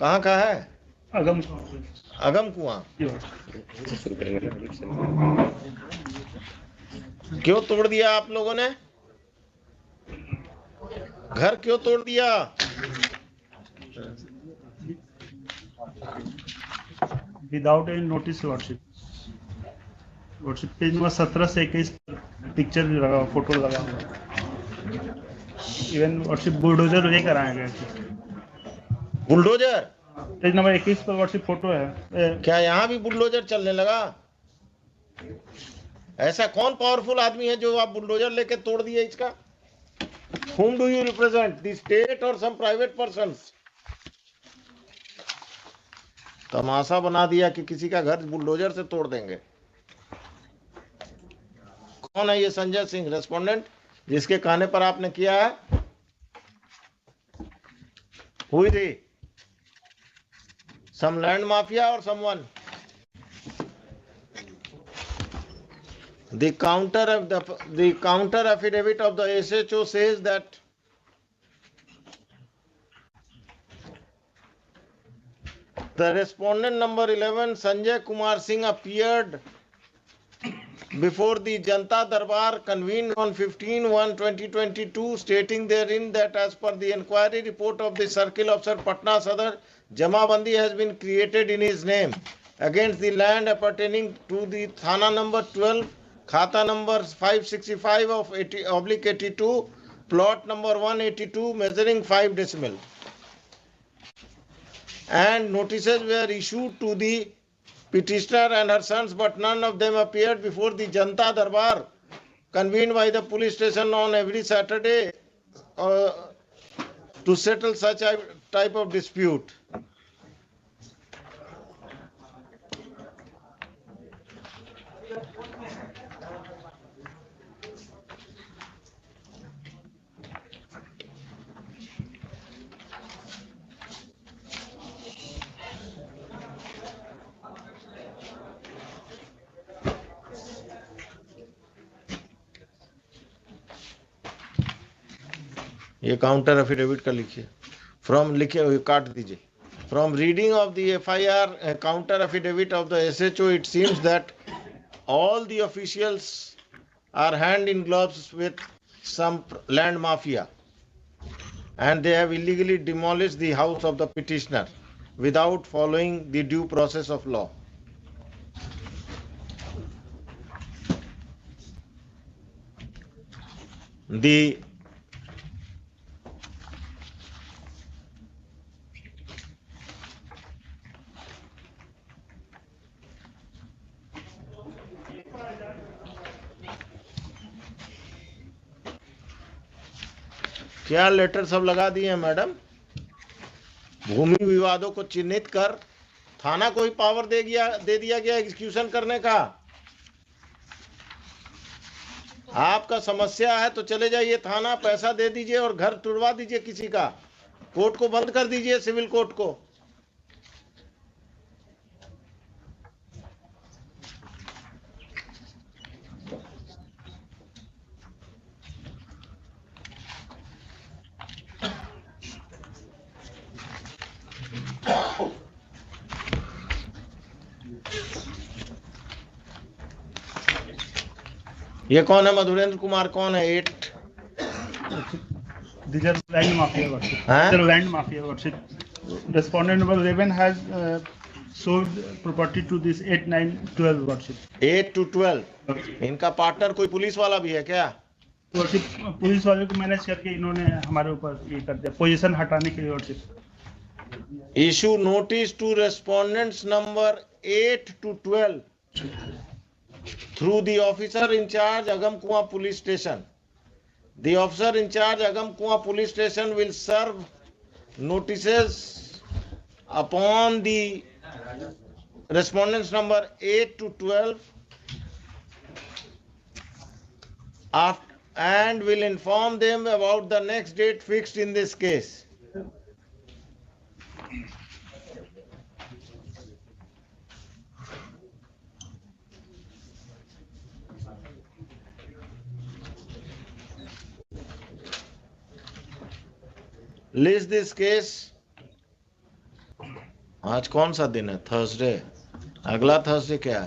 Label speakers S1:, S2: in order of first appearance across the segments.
S1: कहाँ का है?
S2: अगम
S1: कुआं। क्यों तोड़ दिया आप लोगों ने? घर क्यों तोड़ दिया?
S2: Without any notice lordship. Page number 17 से 21 पिक्चर लगा, फोटो लगा हुआ। इवन लॉर्डशिप बुलडोजर लेकर आए गए।
S1: बुलडोजर?
S2: पेज नंबर 21 पर लॉर्डशिप फोटो है।
S1: क्या यहाँ भी बुलडोजर चलने लगा? ऐसा कौन पावरफुल आदमी है जो आप बुलडोजर लेके तोड़ दिए इसका? Whom do you represent? The state or some private persons? तमाशा बना दिया कि किसी का घर बुलडोजर से तोड़ देंगे। कौन है ये संजय सिंह रेस्पोंडेंट जिसके कहने पर आपने किया है? हुई थी some land mafia or someone? The counter affidavit of the SHO says that the respondent number 11 Sanjay Kumar Singh appeared before the Janta Darbar convened on 15/1/2022, stating therein that as per the inquiry report of the Circle Officer Patna Sadar, Jamabandi has been created in his name against the land appertaining to the Thana number 12, Khata number 565 of 80/82, plot number 182, measuring 5 decimal. And notices were issued to the petitioner and her sons, but none of them appeared before the Janta Darbar convened by the police station on every Saturday to settle such a type of dispute. ये counter affidavit का लिखिए। From लिखे काट दीजिए। From reading of the FIR counter affidavit of the SHO, it seems that all the officials are hand in gloves with some land mafia, and they have illegally demolished the house of the petitioner without following the due process of law. The क्या letter सब लगा दिए हैं madam? भूमि विवादों को चिन्हित कर थाना को ही पावर दे दिया गया एग्जीक्यूशन करने का। आपका समस्या है तो चले जाइए थाना, पैसा दे दीजिए और घर तुड़वा दीजिए किसी का। कोर्ट को बंद कर दीजिए, सिविल कोर्ट को। ये कौन है? मधुरेंद्र कुमार कौन है? 8
S2: These are land mafia worship. These are land mafia worship. Respondent number 11 has sold property to this 8, 9, 12 worship.
S1: 8 to 12. इनका पार्टनर कोई पुलिस वाला भी है क्या?
S2: वर्षिप पुलिस वाले को मैनेज करके इन्होंने हमारे ऊपर ये कर दिया, पोजीशन हटाने के लिए। Worship
S1: Issue notice to respondents number 8 to 12 through the officer in charge Agam Kuan police station. The officer in charge Agam Kuan police station will serve notices upon the respondents number 8 to 12 and will inform them about the next date fixed in this case. List this case आज कौन सा दिन है? Thursday. अगला Thursday क्या है?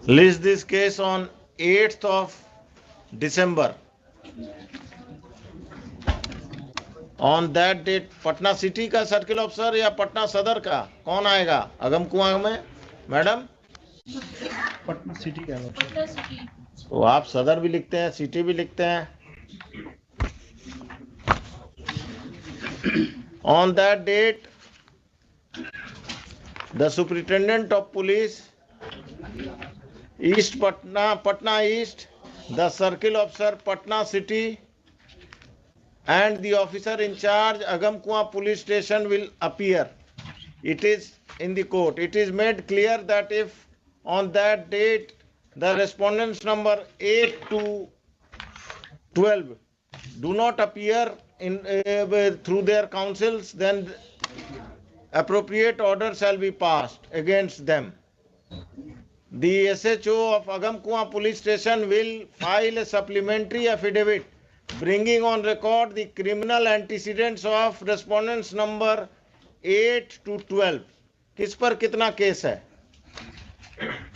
S1: List this case on 8th of December. On that date, Patna city का circle officer या पटना सदर का कौन आएगा अगम कुआं में? मैडम
S2: पटना सिटी का
S1: तो आप सदर भी लिखते हैं, सिटी भी लिखते हैं. On that date, the superintendent of police, East Patna East, the circle officer Patna City, and the officer in charge Agam Kuan police station will appear. It is in the court. It is made clear that if on that date the respondents number 8 to 12 do not appear in through their counsels, then appropriate order shall be passed against them. The SHO of Agam Kuan police station will file a supplementary affidavit bringing on record the criminal antecedents of respondents number 8 to 12. किस पर कितना case है?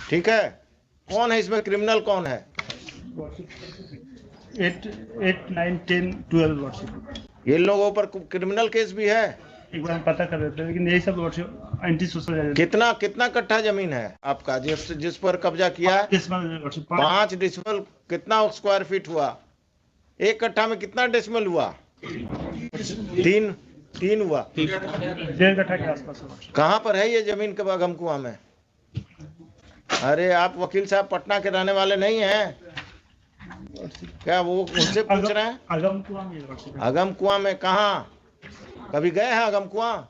S1: ठीक है, कौन है इसमें criminal, कौन है?
S2: 8, 9, 10, 12 वर्षिप।
S1: ये लोगों पर क्रिमिनल केस भी है?
S2: एक बार हम पता कर रहे थे, लेकिन यही सब वर्षिप एंटी सोशल।
S1: कितना कट्ठा जमीन है आपका जिस पर कब्जा किया है? 5 डेसिमल। कितना स्क्वायर फीट हुआ? एक कट्ठा में कितना डेसिमल हुआ? 3 हुआ।
S2: 1.5 कट्ठा के आसपास।
S1: कहाँ पर है ये जमीन के अगम कुआं में? अरे आप वकील साहब पटना के रहने वाले नहीं हैं क्या? वो उनसे पूछ रहे हैं।
S2: अगम कुआं में।
S1: अगम कुआं में कहाँ? कभी गए हैं अगम कुआं?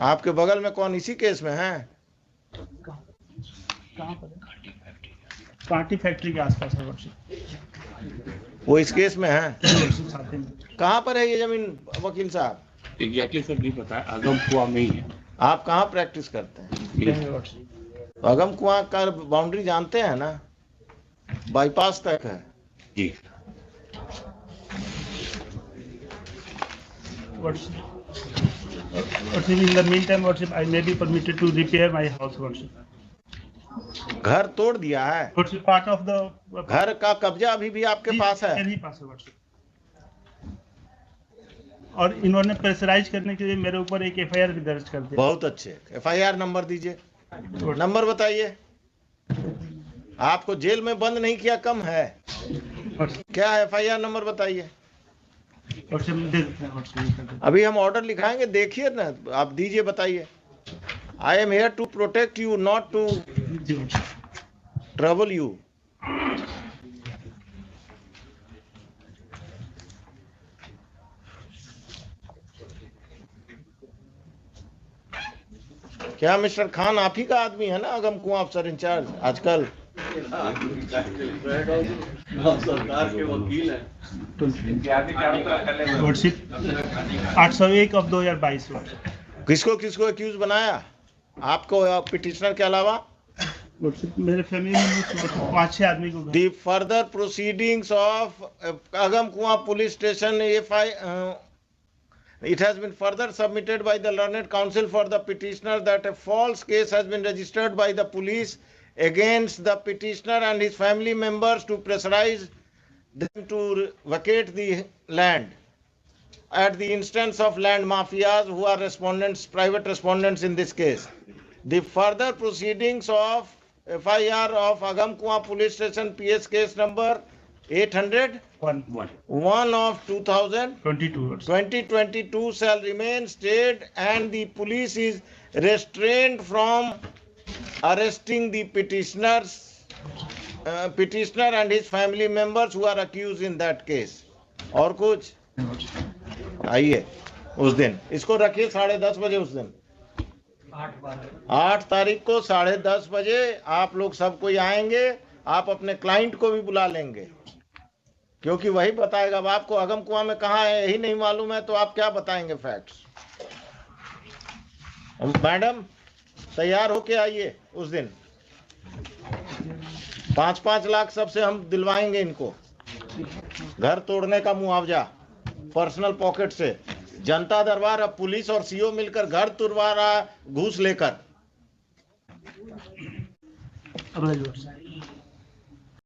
S1: आपके बगल में कौन इसी केस में है?
S2: कहाँ पर? कांटी फैक्ट्री के आसपास है वर्षिप।
S1: वो इस केस में है? कहाँ पर है ये जमीन वकील साहब?
S3: एग्जैक्टली सर नहीं पता, अगम कुआं में ही है।
S1: आप कहाँ प्रैक्टिस करते हैं? अगम कुआं का बाउंड्री जानते हैं ना? बाईपास तक है
S3: जी।
S2: In the meantime, worship, I may be permitted to repair my house, worship.
S1: घर तोड़ दिया है?
S2: Worship, part of the
S1: घर का कब्जा अभी भी आपके पास है?
S2: मेरे ही पास है वर्षिप। और इन्होंने प्रेशराइज करने के लिए मेरे ऊपर एक एफआईआर भी दर्ज कर दिया।
S1: बहुत अच्छे। एफआईआर नंबर दीजिए, नंबर बताइए। आपको जेल में बंद नहीं किया कम है क्या? एफआईआर नंबर बताइए। अभी हम ऑर्डर लिखाएंगे, देखिए ना, आप दीजिए, बताइए। I am here to protect you, not to trouble you. क्या मिस्टर खान आप ही का आदमी है ना अगम कुआं अफसर इंचार्ज आजकल?
S4: सरकार के वकील हैं।
S2: 801 of 2022।
S1: किसको एक्यूज बनाया? आपको पिटिशनर के अलावा?
S2: मेरे फैमिली में 5-6 आदमी को।
S1: The further proceedings of Agam Kuan police station, it has been further submitted by the learned counsel for the petitioner that a false case has been registered by the police against the petitioner and his family members to pressurize them to vacate the land at the instance of land mafias who are private respondents in this case. The further proceedings of FIR of Agam Kuan police station PS case number 801 of 2022 shall remain stayed, and the police is restrained from arresting the petitioner and his family members who are accused in that case. और कुछ? आइए उस दिन इसको रखिए 10:30 बजे। उस दिन 8 तारीख को 10:30 बजे आप लोग सब कोई आएंगे आप अपने क्लाइंट को भी बुला लेंगे, क्योंकि वही बताएगा। अब आपको अगम कुआं में कहाँ है यही नहीं मालूम है तो आप क्या बताएंगे फैक्ट्स। मैडम तैयार होके आइए उस दिन। 5-5 लाख सबसे हम दिलवाएंगे इनको, घर तोड़ने का मुआवजा पर्सनल पॉकेट से। जनता दरबार अब पुलिस और सीओ मिलकर घर तुड़वा रहा घूस लेकर।
S2: अगला जो